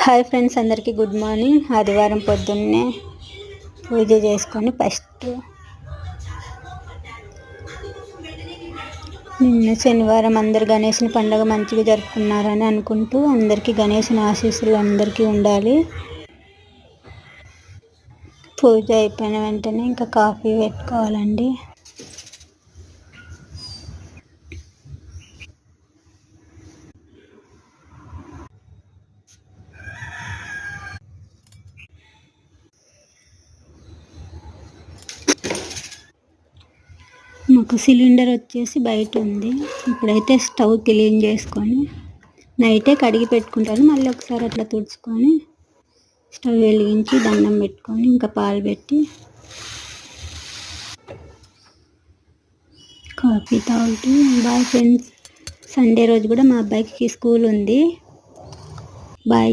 Hi friends, అందరికీ good morning. ఆదివారం పొద్దున్నే పూజ చేసుకొని ఫస్ట్ నిన్న శనివారం అందరు గణేశుని పండుగ మంచిగా జరుపుకున్నారని అనుకుంటూ అందరికీ గణేశుని ఆశీస్సులు అందరికీ ఉండాలి. పూజ అయిపోయిన వెంటనే ఇంకా కాఫీ పెట్టుకోవాలండి. మాకు సిలిండర్ వచ్చేసి బయట ఉంది. ఇప్పుడైతే స్టవ్ క్లీన్ చేసుకొని నైటే కడిగి పెట్టుకుంటాను. మళ్ళీ ఒకసారి అట్లా తుడుచుకొని స్టవ్ వెలిగించి దండం పెట్టుకొని ఇంకా పాలు పెట్టి కాఫీ తాగుతూ బాయ్ ఫ్రెండ్స్. సండే రోజు కూడా మా అబ్బాయికి స్కూల్ ఉంది. బాయ్.